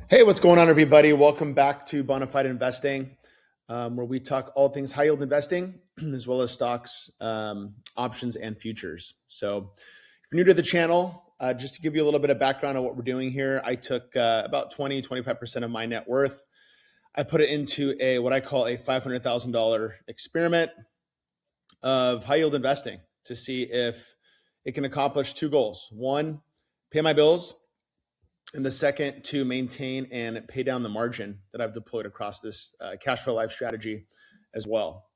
Hey, what's going on, everybody? Welcome back to Bonafide Investing, where we talk all things high yield investing, as well as stocks, options, and futures. So, if you're new to the channel, just to give you a little bit of background on what we're doing here, I took about 25% of my net worth. I put it into what I call a $500,000 experiment of high yield investing to see if it can accomplish two goals. One, pay my bills, and the second, to maintain and pay down the margin that I've deployed across this cash flow life strategy as well.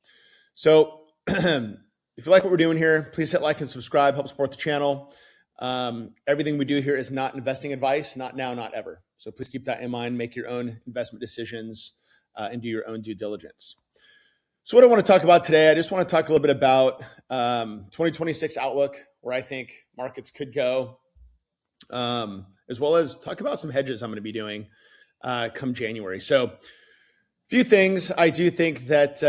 So if you like what we're doing here, please hit like and subscribe, help support the channel. Everything we do here is not investing advice, not now, not ever. So please keep that in mind, make your own investment decisions, and do your own due diligence. So what I want to talk about today, I just want to talk a little bit about 2026 outlook, where I think markets could go, as well as talk about some hedges I'm going to be doing come January. So a few things. I do think that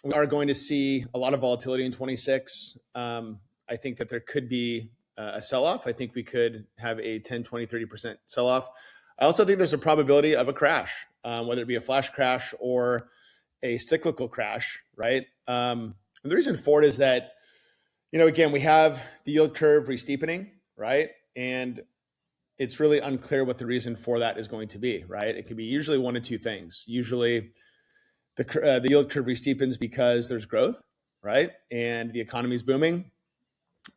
we are going to see a lot of volatility in 26. I think that there could be a sell-off. I think we could have a 10, 20, 30% sell-off. I also think there's a probability of a crash, whether it be a flash crash or a cyclical crash, right? And the reason for it is that, again, we have the yield curve re-steepening, right? And it's really unclear what the reason for that is going to be, right? It could be usually one of two things. Usually the yield curve re-steepens because there's growth, right? And the economy is booming.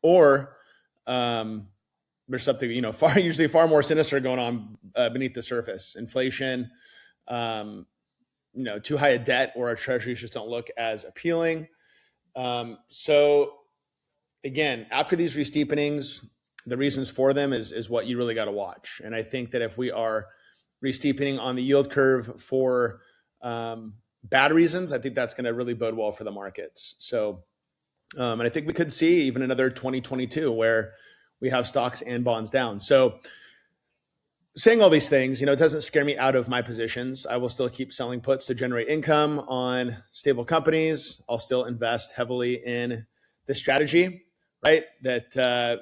Or there's something, usually far more sinister going on beneath the surface. Inflation, too high a debt, or our treasuries just don't look as appealing. So again, after these re-steepenings, the reasons for them is what you really got to watch. And I think that if we are re-steepening on the yield curve for bad reasons, I think that's going to really bode well for the markets. So, and I think we could see even another 2022 where we have stocks and bonds down. So saying all these things, it doesn't scare me out of my positions. I will still keep selling puts to generate income on stable companies. I'll still invest heavily in this strategy, right? That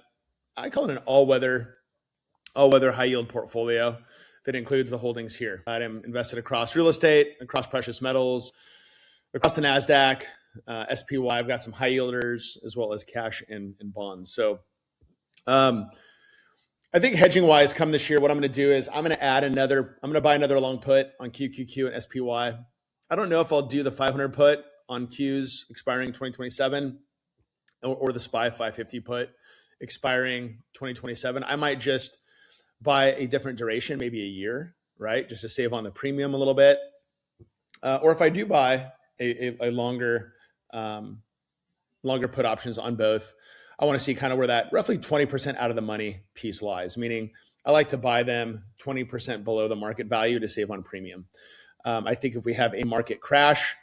I call it an all-weather high yield portfolio that includes the holdings here. I'm invested across real estate, across precious metals, across the NASDAQ, SPY. I've got some high yielders as well as cash and bonds. So I think hedging wise, come this year, what I'm going to do is I'm going to buy another long put on QQQ and SPY. I don't know if I'll do the 500 put on Qs expiring 2027 or the SPY 550 put expiring 2027. I might just buy a different duration, maybe a year, right? Just to save on the premium a little bit. Or if I do buy a longer put options on both, I want to see kind of where that roughly 20% out of the money piece lies, meaning I like to buy them 20% below the market value to save on premium. I think if we have a market crash,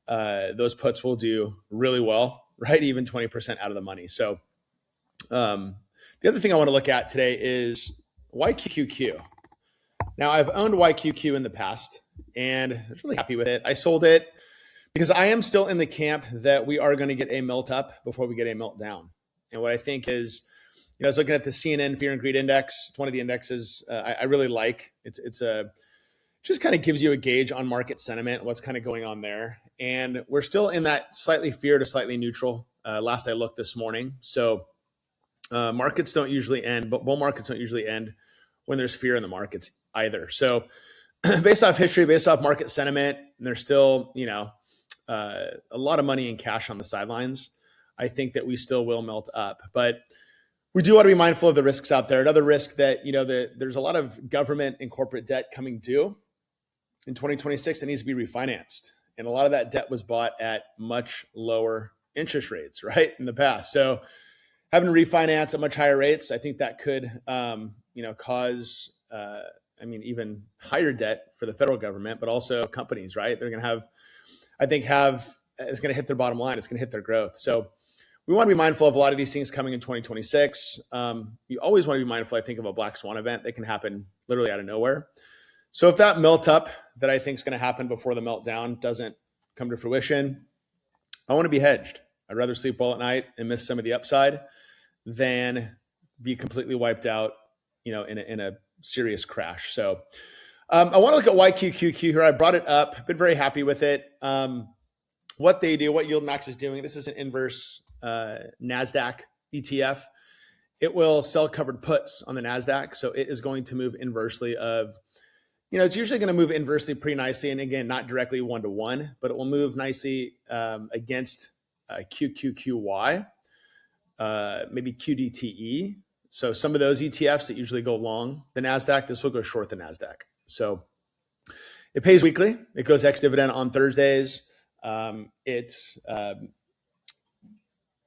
those puts will do really well, right? Even 20% out of the money. So the other thing I want to look at today is YQQQ. Now, I've owned YQQ in the past, and I was really happy with it. I sold it because I am still in the camp that we are going to get a melt up before we get a melt down. And what I think is, I was looking at the CNN Fear and Greed Index. It's one of the indexes I really like. It's just kind of gives you a gauge on market sentiment, what's kind of going on there. And we're still in that slightly fear to slightly neutral. Last I looked this morning. So markets don't usually end, but bull markets don't usually end when there's fear in the markets either. So based off history, based off market sentiment, and there's still, a lot of money in cash on the sidelines. I think that we still will melt up, but we do want to be mindful of the risks out there. Another risk that, there's a lot of government and corporate debt coming due in 2026 that needs to be refinanced. And a lot of that debt was bought at much lower interest rates, right, in the past. So having to refinance at much higher rates, I think that could, cause, even higher debt for the federal government, but also companies, right? They're going to it's going to hit their bottom line. It's going to hit their growth. So we want to be mindful of a lot of these things coming in 2026. You always want to be mindful, I think, of a black swan event that can happen literally out of nowhere. So if that melt up that I think is going to happen before the meltdown doesn't come to fruition, I want to be hedged. I'd rather sleep well at night and miss some of the upside than be completely wiped out, in a serious crash. So I want to look at YQQQ here. I brought it up. Been very happy with it. What they do, what YieldMax is doing. This is an inverse NASDAQ ETF. It will sell covered puts on the NASDAQ. So it is going to move inversely of, it's usually going to move inversely pretty nicely. And again, not directly one-to-one, but it will move nicely against QQQY, maybe QDTE. So some of those ETFs that usually go long the NASDAQ, this will go short the NASDAQ. So it pays weekly. It goes ex-dividend on Thursdays. It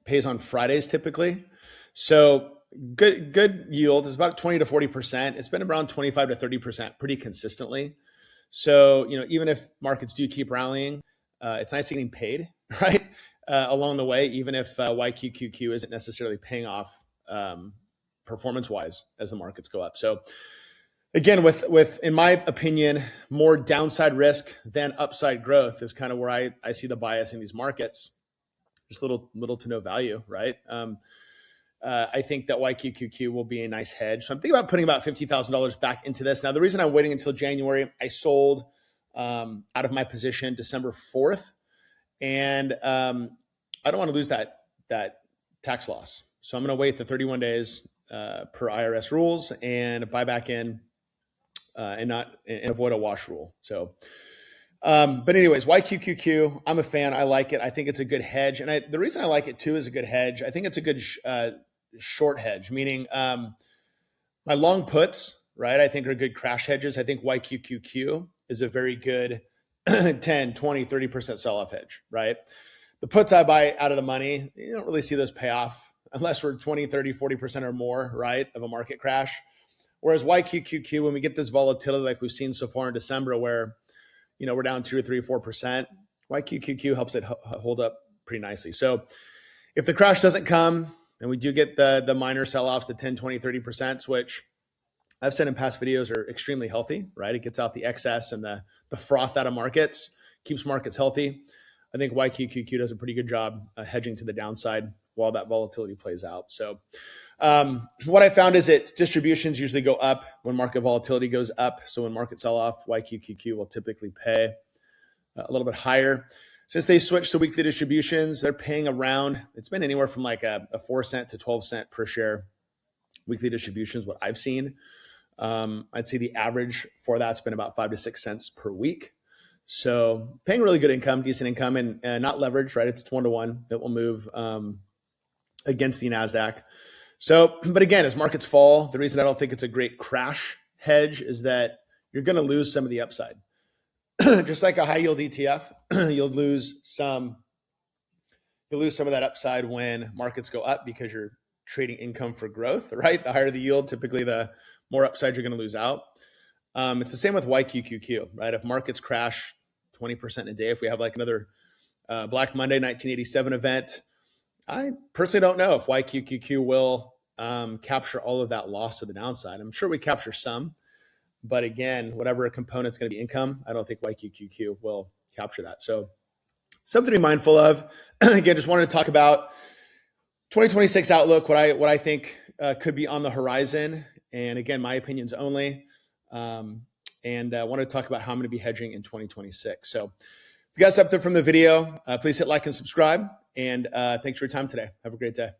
pays on Fridays typically. So good yield is about 20 to 40%. It's been around 25 to 30% pretty consistently. So, even if markets do keep rallying, it's nice getting paid, right? Along the way, even if YQQQ isn't necessarily paying off performance-wise as the markets go up. So again, with in my opinion, more downside risk than upside growth is kind of where I see the bias in these markets. Just little to no value, right? I think that YQQQ will be a nice hedge. So I'm thinking about putting about $50,000 back into this. Now, the reason I'm waiting until January, I sold out of my position December 4th. And I don't want to lose that tax loss. So I'm going to wait the 31 days per IRS rules and buy back in and avoid a wash rule. So, but anyways, YQQQ, I'm a fan. I like it. I think it's a good hedge. And the reason I like it too is a good hedge. I think it's a good short hedge, meaning my long puts, right, I think are good crash hedges. I think YQQQ is a very good 10, 20, 30% sell-off hedge, right? The puts I buy out of the money, you don't really see those pay off unless we're 20, 30, 40% or more, right, of a market crash. Whereas YQQQ, when we get this volatility like we've seen so far in December where, we're down 2 or 3 or 4%, YQQQ helps it hold up pretty nicely. So if the crash doesn't come and we do get the minor sell-offs, the 10, 20, 30%, which I've said in past videos are extremely healthy, right? It gets out the excess and the froth out of markets, keeps markets healthy. I think YQQQ does a pretty good job hedging to the downside while that volatility plays out. So what I found is that distributions usually go up when market volatility goes up. So when market sell off, YQQQ will typically pay a little bit higher. Since they switched to weekly distributions, they're paying around, it's been anywhere from like a 4 cent to 12 cent per share weekly distributions, what I've seen. I'd say the average for that's been about 5 to 6 cents per week. So paying really good income, decent income, and not leveraged, right? It's 1-to-1 that will move against the NASDAQ. So, but again, as markets fall, the reason I don't think it's a great crash hedge is that you're going to lose some of the upside. Just like a high yield ETF, you'll lose some of that upside when markets go up because you're trading income for growth, right? The higher the yield, typically the more upside you're going to lose out. It's the same with YQQQ, right? If markets crash 20% a day, if we have like another Black Monday 1987 event, I personally don't know if YQQQ will capture all of that loss to the downside. I'm sure we capture some, but again, whatever component's going to be income, I don't think YQQQ will capture that. So something to be mindful of. Again, just wanted to talk about 2026 outlook, what I think could be on the horizon. And again, my opinions only. And I want to talk about how I'm going to be hedging in 2026. So if you got something from the video, please hit like and subscribe. And thanks for your time today. Have a great day.